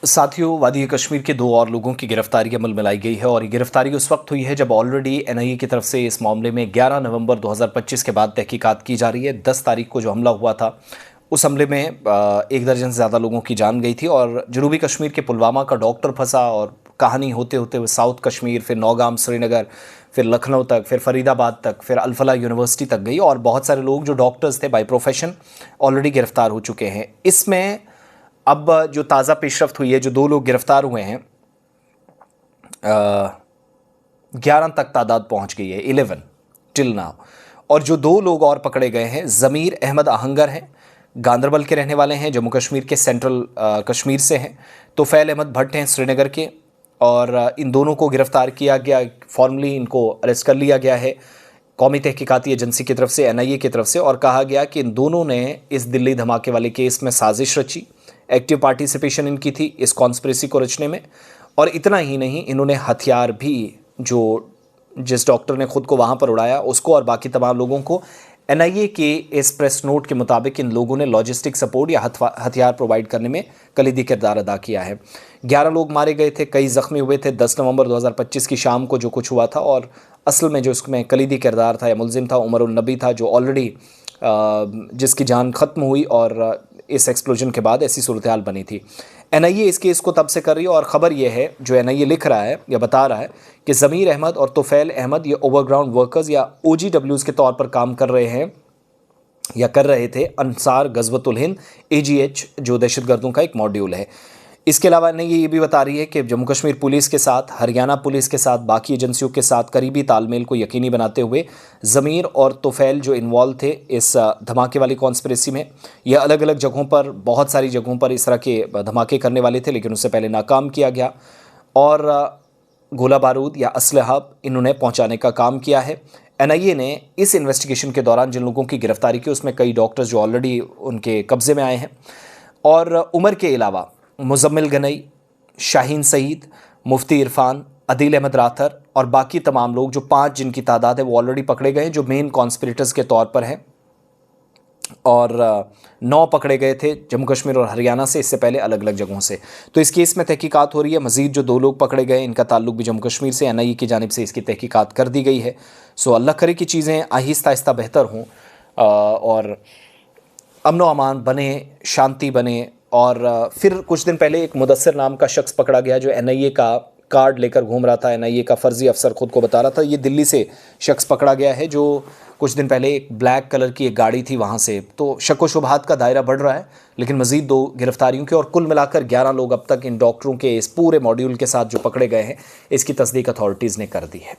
साथियों, वादी कश्मीर के 2 और लोगों की गिरफ्तारी अमल में लाई गई है और ये गिरफ्तारी उस वक्त हुई है जब ऑलरेडी एनआईए की तरफ से इस मामले में 11 नवंबर 2025 के बाद तहकीकात की जा रही है। 10 तारीख को जो हमला हुआ था, उस हमले में 1 दर्जन से ज़्यादा लोगों की जान गई थी और जनूबी कश्मीर के पुलवामा का डॉक्टर फंसा और कहानी होते होते हुए साउथ कश्मीर, फिर नौगाम, श्रीनगर, फिर लखनऊ तक, फिर फरीदाबाद तक, फिर अल-फलाह यूनिवर्सिटी तक गई और बहुत सारे लोग जो डॉक्टर्स थे बाय प्रोफेशन ऑलरेडी गिरफ्तार हो चुके हैं। इसमें अब जो ताज़ा पेशरफ्त हुई है, जो 2 लोग गिरफ्तार हुए हैं, 11 तक तादाद पहुंच गई है, 11 टिल नाउ। और जो 2 लोग और पकड़े गए हैं, ज़मीर अहमद आहंगर हैं, गांदरबल के रहने वाले हैं, जम्मू कश्मीर के सेंट्रल कश्मीर से हैं। तोफैल अहमद भट्ट हैं, श्रीनगर के, और इन दोनों को गिरफ्तार किया गया, फॉर्मली इनको अरेस्ट कर लिया गया है कौमी तहकीकाती एजेंसी की तरफ से, एनआईए की तरफ से, और कहा गया कि इन दोनों ने इस दिल्ली धमाके वाले केस में साजिश रची, एक्टिव पार्टिसिपेशन इनकी थी इस कॉन्स्पिरेसी को रचने में। और इतना ही नहीं, इन्होंने हथियार भी, जो जिस डॉक्टर ने खुद को वहाँ पर उड़ाया उसको और बाकी तमाम लोगों को, एनआईए के इस प्रेस नोट के मुताबिक इन लोगों ने लॉजिस्टिक सपोर्ट या हथियार प्रोवाइड करने में कलीदी किरदार अदा किया है। 11 लोग मारे गए थे, कई ज़ख्मी हुए थे 10 नवंबर 2025 की शाम को जो कुछ हुआ था। और असल में जो इसमें कलीदी किरदार था या मुलजिम था, उमर उन नबी था, जो ऑलरेडी जिसकी जान ख़त्म हुई और इस एक्सप्लोजन के बाद ऐसी सूरत हाल बनी थी। एनआईए इस केस को तब से कर रही है और ख़बर यह है, जो एनआईए लिख रहा है या बता रहा है, कि ज़मीर अहमद और तोफैल अहमद ये ओवरग्राउंड वर्कर्स या ओजीडब्ल्यूज़ के तौर पर काम कर रहे हैं या कर रहे थे अंसार गज़वतुल हिंद AGH, जो दहशतगर्दों का एक मॉड्यूल है। इसके अलावा ये भी बता रही है कि जम्मू कश्मीर पुलिस के साथ, हरियाणा पुलिस के साथ, बाकी एजेंसियों के साथ करीबी तालमेल को यकीनी बनाते हुए ज़मीर और तोफैल जो इन्वॉल्व थे इस धमाके वाली कॉन्स्पिरेसी में, ये अलग अलग जगहों पर, बहुत सारी जगहों पर इस तरह के धमाके करने वाले थे, लेकिन उससे पहले नाकाम किया गया और गोला बारूद या असलहा इन्होंने पहुँचाने का काम किया है। एनआईए ने इस इन्वेस्टिगेशन के दौरान जिन लोगों की गिरफ्तारी की, उसमें कई डॉक्टर्स जो ऑलरेडी उनके कब्ज़े में आए हैं, और उमर के अलावा मुज़म्मिल गनई, शाहीन सईद, मुफ्ती इरफान, अदील अहमद राथर और बाकी तमाम लोग, जो 5 जिनकी तादाद है, वो ऑलरेडी पकड़े गए, जो मेन कॉन्स्पिरेटर्स के तौर पर हैं। और 9 पकड़े गए थे जम्मू कश्मीर और हरियाणा से, इससे पहले अलग अलग जगहों से। तो इस केस में तहकीकात हो रही है। मज़ीद जो 2 लोग पकड़े गए, इनका ताल्लुक भी जम्मू कश्मीर से, एनआईए की जानिब से इसकी तहकीकात कर दी गई है। सो अल्लाह करे कि चीज़ें आहिस्ता आहिस्ता बेहतर हों और अमन व अमान बने, शांति बने। और फिर कुछ दिन पहले एक मुदस्सिर नाम का शख्स पकड़ा गया, जो एनआईए का कार्ड लेकर घूम रहा था, एनआईए का फ़र्जी अफसर खुद को बता रहा था। ये दिल्ली से शख्स पकड़ा गया है, जो कुछ दिन पहले एक ब्लैक कलर की एक गाड़ी थी वहाँ से। तो शक व शुबहात का दायरा बढ़ रहा है, लेकिन मज़ीद 2 गिरफ्तारियों के और कुल मिलाकर 11 लोग अब तक इन डॉक्टरों के इस पूरे मॉड्यूल के साथ जो पकड़े गए हैं, इसकी तस्दीक अथॉरिटीज़ ने कर दी है।